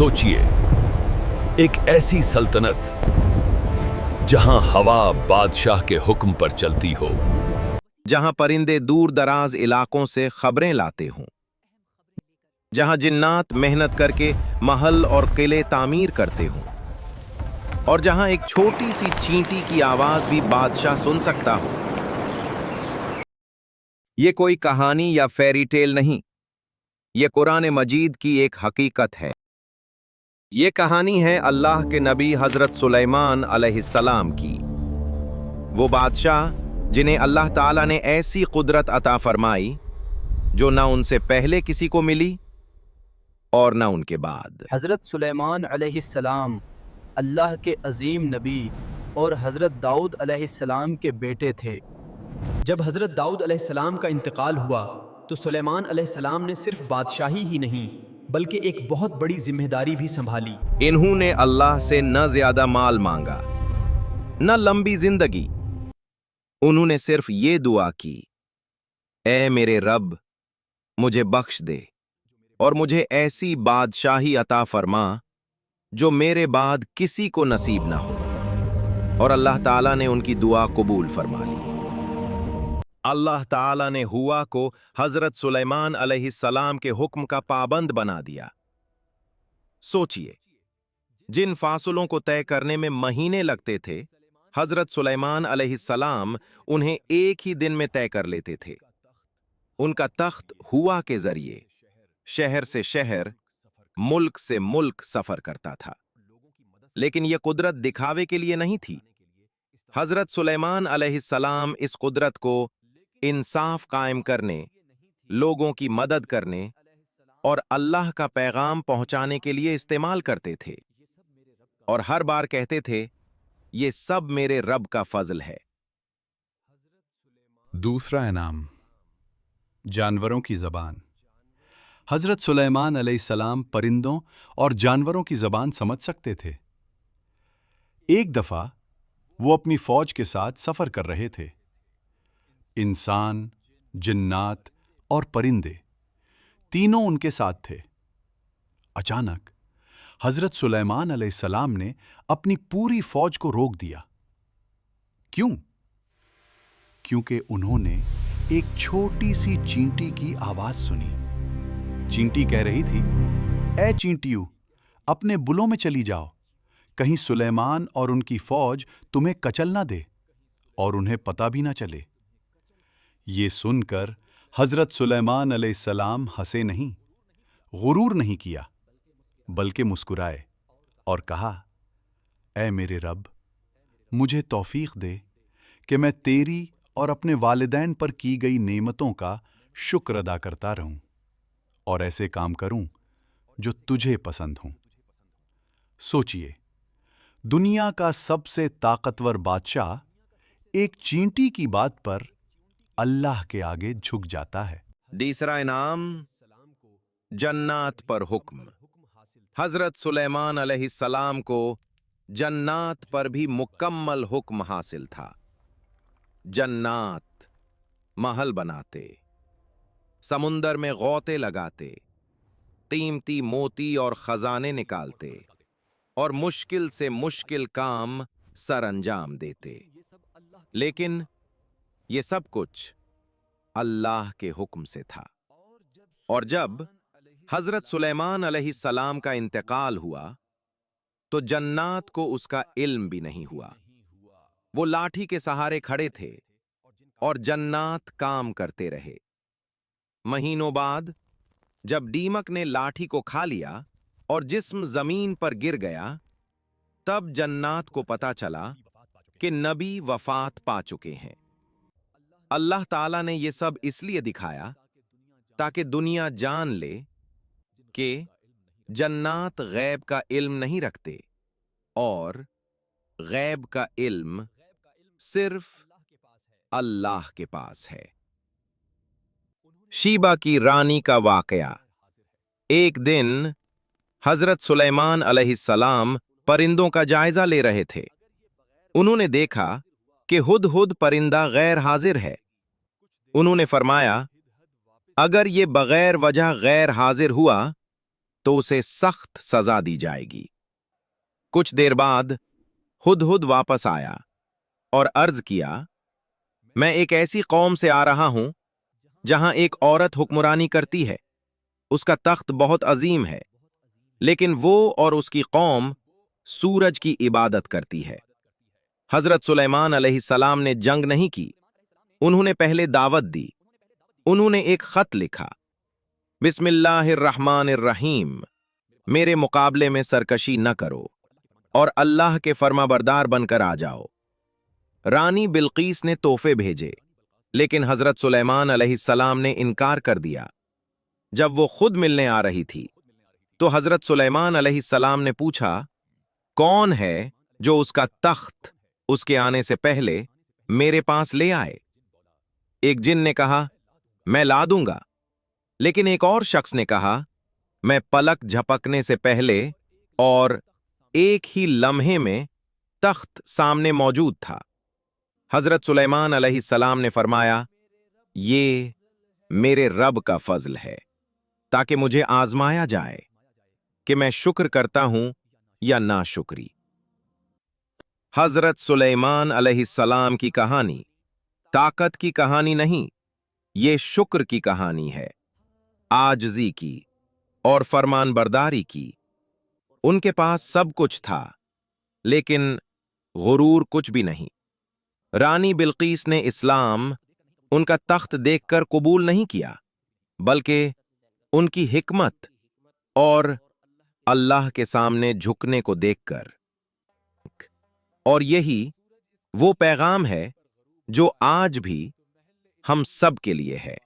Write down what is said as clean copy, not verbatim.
सोचिए, एक ऐसी सल्तनत जहां हवा बादशाह के हुक्म पर चलती हो, जहां परिंदे दूर दराज इलाकों से खबरें लाते हों, जहां जिन्नात मेहनत करके महल और किले तामीर करते हों, और जहां एक छोटी सी चींटी की आवाज भी बादशाह सुन सकता हो। ये कोई कहानी या फेरी टेल नहीं, ये कुरान मजीद की एक हकीकत है। ये कहानी है अल्लाह के नबी हजरत सुलेमान अलैहिस्सलाम की। वो बादशाह जिन्हें अल्लाह ताला ने ऐसी कुदरत अता फरमाई जो ना उनसे पहले किसी को मिली और ना उनके बाद। हज़रत सुलेमान अलैहिस्सलाम अल्लाह के अजीम नबी और हज़रत दाऊद अलैहिस्सलाम के बेटे थे। जब हज़रत दाऊद अलैहिस्सलाम का इंतकाल हुआ तो सुलेमान अलैहिस्सलाम ने सिर्फ बादशाही ही नहीं बल्कि एक बहुत बड़ी जिम्मेदारी भी संभाली। इन्होंने अल्लाह से न ज्यादा माल मांगा, न लंबी जिंदगी। उन्होंने सिर्फ ये दुआ की, ऐ मेरे रब, मुझे बख्श दे और मुझे ऐसी बादशाही अता फरमा जो मेरे बाद किसी को नसीब ना हो। और अल्लाह ताला ने उनकी दुआ कबूल फरमा ली। अल्लाह ताला ने हुआ को हजरत सुलेमान अलैहिस्सलाम के हुक्म का पाबंद बना दिया। सोचिए, जिन फासलों को तय करने में महीने लगते थे, हजरत सुलेमान अलैहिस्सलाम उन्हें एक ही दिन में तय कर लेते थे। उनका तख्त हुआ के जरिए शहर से शहर, मुल्क से मुल्क सफर करता था। लेकिन यह कुदरत दिखावे के लिए नहीं थी। हजरत सुलेमान अलैहिस्सलाम इस कुदरत को इंसाफ कायम करने, लोगों की मदद करने और अल्लाह का पैगाम पहुंचाने के लिए इस्तेमाल करते थे। और हर बार कहते थे, ये सब मेरे रब का फजल है। दूसरा इनाम, जानवरों की ज़बान। हज़रत सुलेमान अलैहिस्सलाम परिंदों और जानवरों की ज़बान समझ सकते थे। एक दफ़ा वो अपनी फ़ौज के साथ सफ़र कर रहे थे। इंसान, जिन्नात और परिंदे तीनों उनके साथ थे। अचानक हज़रत सुलेमान अलैहिस्सलाम ने अपनी पूरी फ़ौज को रोक दिया। क्यों? क्योंकि उन्होंने एक छोटी सी चींटी की आवाज़ सुनी। चींटी कह रही थी, ऐ चींटियों, अपने बुलों में चली जाओ, कहीं सुलेमान और उनकी फौज तुम्हें कचल ना दे और उन्हें पता भी ना चले। ये सुनकर हजरत सुलेमान अलैहिस्सलाम हंसे नहीं, गुरूर नहीं किया, बल्कि मुस्कुराए और कहा, ऐ मेरे रब, मुझे तौफीक दे कि मैं तेरी और अपने वालिदैन पर की गई नेमतों का शुक्र अदा करता रहूं और ऐसे काम करूं जो तुझे पसंद हों। सोचिए, दुनिया का सबसे ताकतवर बादशाह एक चींटी की बात पर अल्लाह के आगे झुक जाता है। तीसरा इनाम, जन्नात पर हुक्म। हजरत सुलेमान अलैहिस्सलाम को जन्नात पर भी मुकम्मल हुक्म हासिल था। जन्नात महल बनाते, समुंदर में गौते लगाते, कीमती मोती और खजाने निकालते और मुश्किल से मुश्किल काम सरअंजाम देते। लेकिन ये सब कुछ अल्लाह के हुक्म से था। और जब हजरत सुलेमान अलैहिस्सलाम का इंतकाल हुआ तो जन्नात को उसका इल्म भी नहीं हुआ। वो लाठी के सहारे खड़े थे और जन्नात काम करते रहे। महीनों बाद जब दीमक ने लाठी को खा लिया और जिस्म जमीन पर गिर गया, तब जन्नात को पता चला कि नबी वफात पा चुके हैं। अल्लाह ताला ने ये सब इसलिए दिखाया ताकि दुनिया जान ले कि जन्नात गैब का इल्म नहीं रखते और गैब का इल्म सिर्फ अल्लाह के पास है। शीबा की रानी का वाकया। एक दिन हजरत सुलेमान अलैहिस्सलाम परिंदों का जायजा ले रहे थे। उन्होंने देखा कि हुदहुद परिंदा गैर हाजिर है। उन्होंने फरमाया, अगर ये बगैर वजह गैर हाजिर हुआ तो उसे सख्त सजा दी जाएगी। कुछ देर बाद हुदहुद वापस आया और अर्ज किया, मैं एक ऐसी कौम से आ रहा हूं जहां एक औरत हुक्मरानी करती है। उसका तख्त बहुत अजीम है, लेकिन वो और उसकी कौम सूरज की इबादत करती है। हजरत सुलेमान अलैहिस्सलाम ने जंग नहीं की, उन्होंने पहले दावत दी। उन्होंने एक खत लिखा, बिस्मिल्लाहिर्रहमानिर्रहीम, मेरे मुकाबले में सरकशी न करो और अल्लाह के फर्माबरदार बनकर आ जाओ। रानी बिल्कीस ने तोहफे भेजे, लेकिन हजरत सुलेमान अलैहिस्सलाम ने इनकार कर दिया। जब वो खुद मिलने आ रही थी तो हजरत सुलेमान अलैहिस्सलाम ने पूछा, कौन है जो उसका तख्त उसके आने से पहले मेरे पास ले आए? एक जिन ने कहा, मैं ला दूंगा। लेकिन एक और शख्स ने कहा, मैं पलक झपकने से पहले और एक ही लम्हे में तख्त सामने मौजूद था। हजरत सुलेमान अलैहिस्सलाम ने फरमाया, ये मेरे रब का फजल है, ताकि मुझे आजमाया जाए कि मैं शुक्र करता हूं या नाशुक्री। हजरत सुलेमान अलैहिस्सलाम की कहानी ताकत की कहानी नहीं, ये शुक्र की कहानी है, आजजी की और फरमानबरदारी की। उनके पास सब कुछ था, लेकिन गुरूर कुछ भी नहीं। रानी बिल्कीस ने इस्लाम उनका तख्त देखकर कबूल नहीं किया, बल्कि उनकी हिकमत और अल्लाह के सामने झुकने को देखकर। और यही वो पैगाम है जो आज भी हम सब के लिए है।